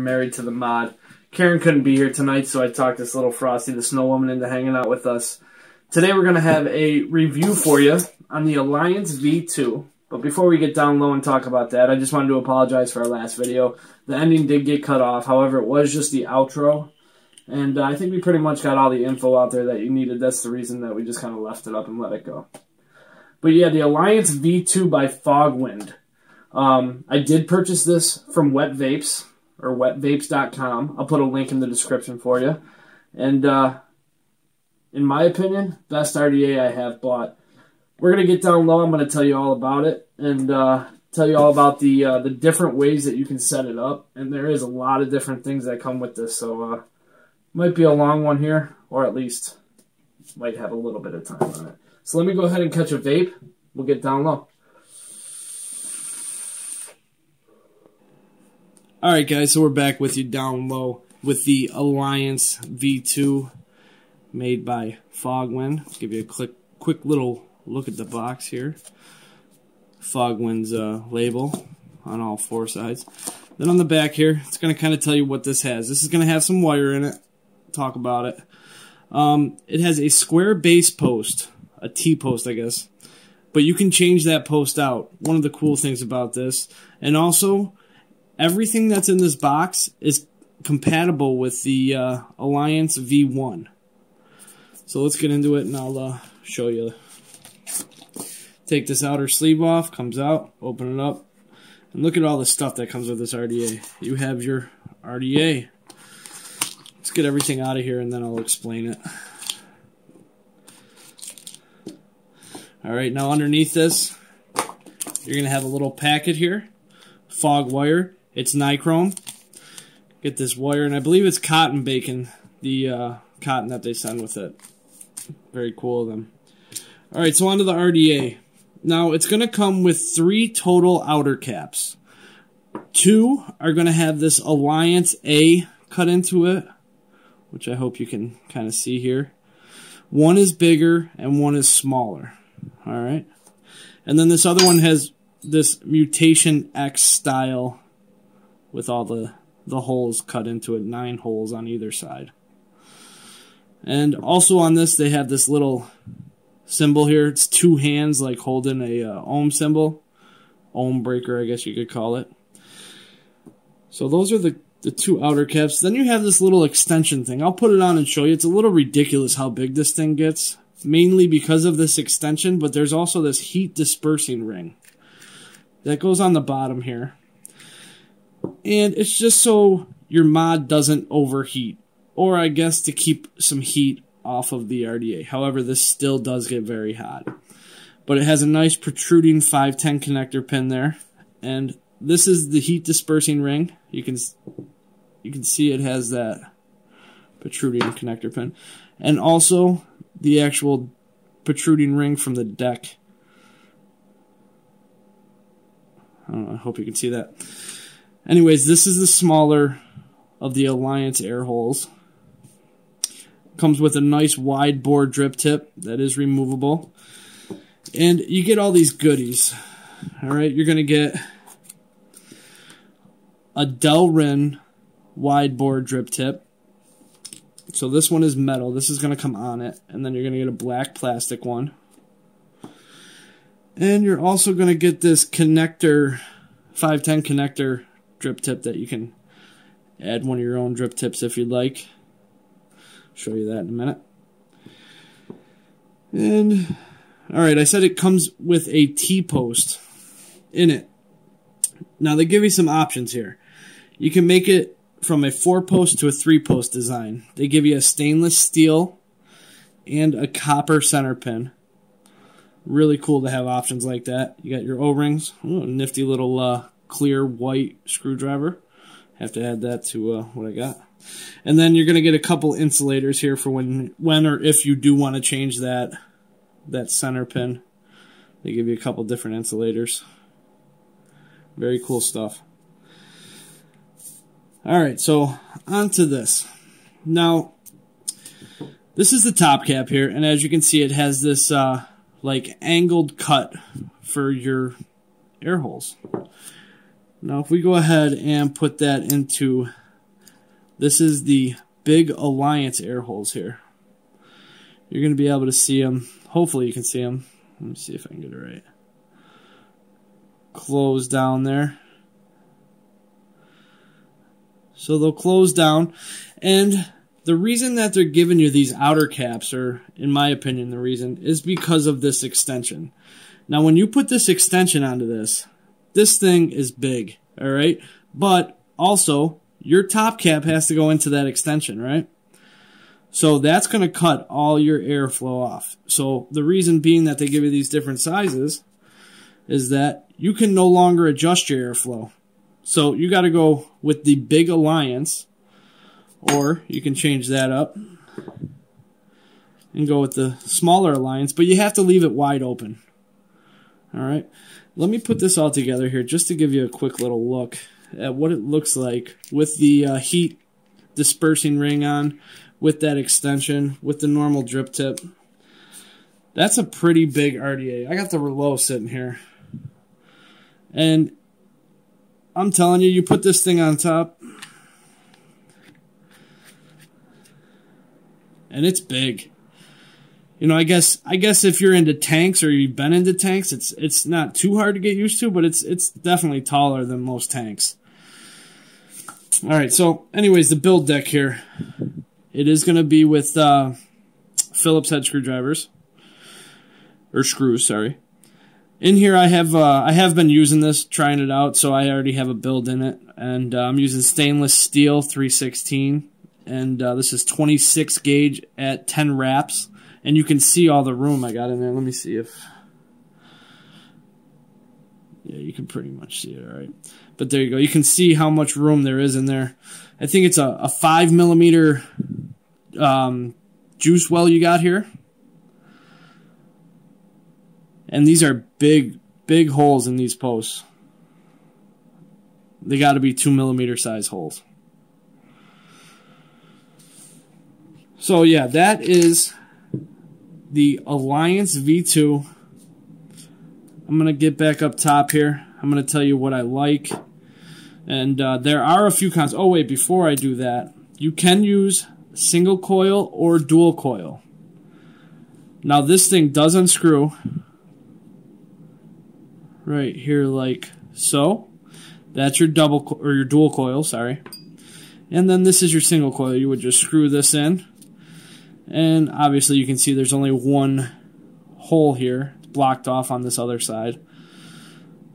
Married to the mod. Karen couldn't be here tonight, so I talked this little Frosty the Snow Woman into hanging out with us. Today we're going to have a review for you on the Alliance V2. But before we get down low and talk about that, I just wanted to apologize for our last video. The ending did get cut off, however, it was just the outro. And I think we pretty much got all the info out there that you needed. That's the reason that we just kind of left it up and let it go. But yeah, the Alliance V2 by Fogwind. I did purchase this from Wet Vapes, or wetvapes.com. I'll put a link in the description for you. And in my opinion, best RDA I have bought. We're going to get down low. I'm going to tell you all about it and tell you all about the different ways that you can set it up. And there is a lot of different things that come with this. So might be a long one here, or at least might have a little bit of time on it. So let me go ahead and catch a vape. We'll get down low. Alright guys, so we're back with you down low with the Alliance V2 made by Fogwind. I'll give you a quick little look at the box here. Fogwind's label on all four sides. Then on the back here, it's going to kind of tell you what this has. This is going to have some wire in it. Talk about it. It has a square base post, a T-post I guess, but you can change that post out. One of the cool things about this. And also, everything that's in this box is compatible with the Alliance V1. So let's get into it and I'll show you. Take this outer sleeve off, comes out, open it up, and look at all the stuff that comes with this RDA. You have your RDA. Let's get everything out of here and then I'll explain it. Alright, now underneath this, you're going to have a little packet here. Fog wire. It's nichrome. Get this wire, and I believe it's cotton bacon, the cotton that they send with it. Very cool of them. Alright, so onto the RDA. Now, it's going to come with 3 total outer caps. 2 are going to have this Alliance A cut into it, which I hope you can kind of see here. 1 is bigger, and 1 is smaller. Alright? And then this other one has this Mutation X style with all the holes cut into it, 9 holes on either side. And also on this, they have this little symbol here. It's 2 hands, like holding a ohm symbol. Ohm breaker, I guess you could call it. So those are the 2 outer caps. Then you have this little extension thing. I'll put it on and show you. It's a little ridiculous how big this thing gets, mainly because of this extension, but there's also this heat dispersing ring that goes on the bottom here. And it's just so your mod doesn't overheat, or I guess to keep some heat off of the RDA. However, this still does get very hot. But it has a nice protruding 510 connector pin there, and this is the heat dispersing ring. You can see it has that protruding connector pin, and also the actual protruding ring from the deck. I don't know, I hope you can see that. Anyways, this is the smaller of the Alliance air holes. Comes with a nice wide bore drip tip that is removable. And you get all these goodies. Alright, you're going to get a Delrin wide bore drip tip. So this one is metal. This is going to come on it. And then you're going to get a black plastic one. And you're also going to get this connector, 510 connector drip tip that you can add one of your own drip tips if you'd like. Show you that in a minute. And alright, I said it comes with a T-post in it. Now they give you some options here. You can make it from a 4-post to a 3-post design. They give you a stainless steel and a copper center pin. Really cool to have options like that. You got your O-rings. Ooh, nifty little clear white screwdriver. Have to add that to what I got. And then you're going to get a couple insulators here for when or if you do want to change that center pin. They give you a couple different insulators. Very cool stuff. Alright, so on to this. Now, this is the top cap here, and as you can see, it has this like angled cut for your air holes. Now if we go ahead and put that into This is the big Alliance air holes here. You're going to be able to see them. Hopefully you can see them. Let me see if I can get it right. Close down there. So they'll close down. And the reason that they're giving you these outer caps, or in my opinion the reason, is because of this extension. Now when you put this extension onto this thing is big, alright? But also, your top cap has to go into that extension, right? So that's going to cut all your airflow off. So the reason being that they give you these different sizes is that you can no longer adjust your airflow. So you got to go with the big Alliance, or you can change that up and go with the smaller Alliance, but you have to leave it wide open. Alright, let me put this all together here just to give you a quick little look at what it looks like with the heat dispersing ring on, with that extension, with the normal drip tip. That's a pretty big RDA. I got the Rouleau sitting here. And I'm telling you, you put this thing on top, and it's big. You know, I guess if you're into tanks or you've been into tanks, it's not too hard to get used to, but it's definitely taller than most tanks. All right, so anyways, the build deck here, it is going to be with Phillips head screwdrivers, or screws, sorry. In here, I have been using this, trying it out, so I already have a build in it, and I'm using stainless steel 316, and this is 26 gauge at 10 wraps, and you can see all the room I got in there. Let me see if, yeah, you can pretty much see it, all right. But there you go. You can see how much room there is in there. I think it's a 5mm juice well you got here. And these are big, big holes in these posts. They got to be 2mm size holes. So yeah, that is the Alliance V2. I'm going to get back up top here. I'm going to tell you what I like. And there are a few cons. Oh wait, before I do that, you can use single coil or dual coil. Now this thing does unscrew right here like so. That's your or your dual coil, sorry. And then this is your single coil. You would just screw this in. And obviously you can see there's only one hole here. It's blocked off on this other side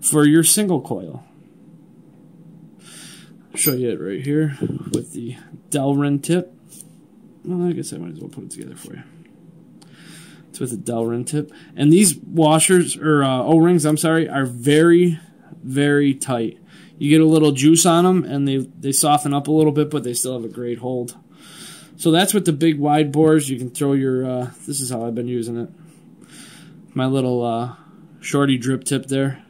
for your single coil. I'll show you it right here with the Delrin tip. Well, I guess I might as well put it together for you. It's with a Delrin tip. And these washers, or O-rings, I'm sorry, are very, very tight. You get a little juice on them, and they soften up a little bit, but they still have a great hold. So that's with the big wide bores. You can throw your, this is how I've been using it. My little shorty drip tip there.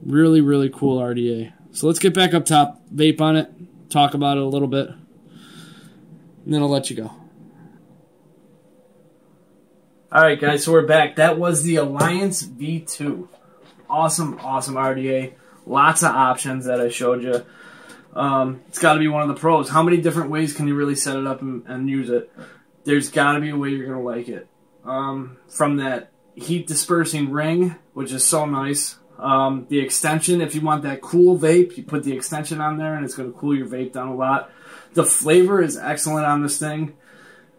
Really, really cool RDA. So let's get back up top, vape on it, talk about it a little bit, and then I'll let you go. Alright guys, so we're back. That was the Alliance V2. Awesome, awesome RDA. Lots of options that I showed you. It's got to be one of the pros. How many different ways can you really set it up and use it? There's got to be a way you're going to like it. From that heat dispersing ring, which is so nice. The extension, if you want that cool vape, you put the extension on there and it's going to cool your vape down a lot. The flavor is excellent on this thing.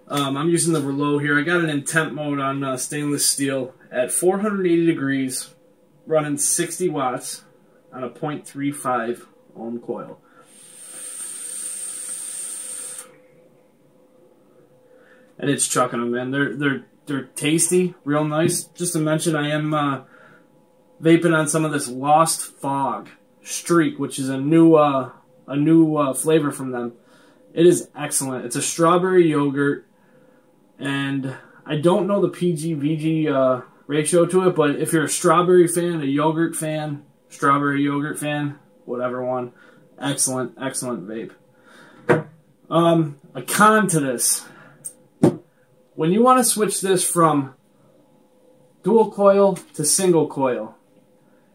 I'm using the Rouleau here. I got it in temp mode on stainless steel at 480 degrees, running 60 watts on a 0.35 ohm coil. And it's chucking them, man. They're tasty, real nice. Just to mention, I am vaping on some of this Lost Fog Streak, which is a new flavor from them. It is excellent. It's a strawberry yogurt, and I don't know the PG-VG ratio to it, but if you're a strawberry fan, a yogurt fan, strawberry yogurt fan, whatever one, excellent, excellent vape. A con to this. When you want to switch this from dual coil to single coil,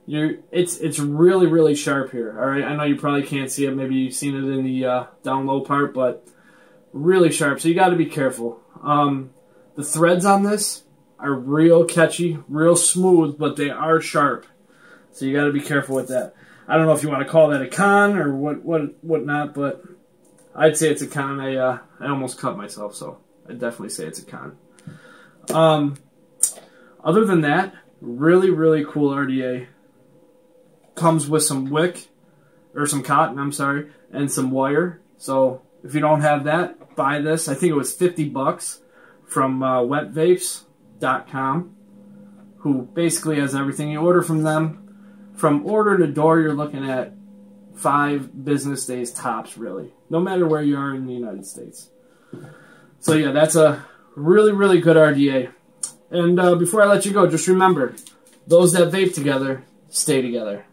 It's really, really sharp here. All right, I know you probably can't see it. Maybe you've seen it in the down low part, but really sharp. So you got to be careful. The threads on this are real catchy, real smooth, but they are sharp. So you got to be careful with that. I don't know if you want to call that a con or what not, but I'd say it's a con. I almost cut myself, so I'd definitely say it's a con. Other than that, really, really cool RDA. Comes with some wick, or some cotton, I'm sorry, and some wire. So if you don't have that, buy this. I think it was 50 bucks from wetvapes.com, who basically has everything. You order from them. From order to door, you're looking at 5 business days tops, really. No matter where you are in the United States. So yeah, that's a really, really good RDA. And before I let you go, just remember, those that vape together, stay together.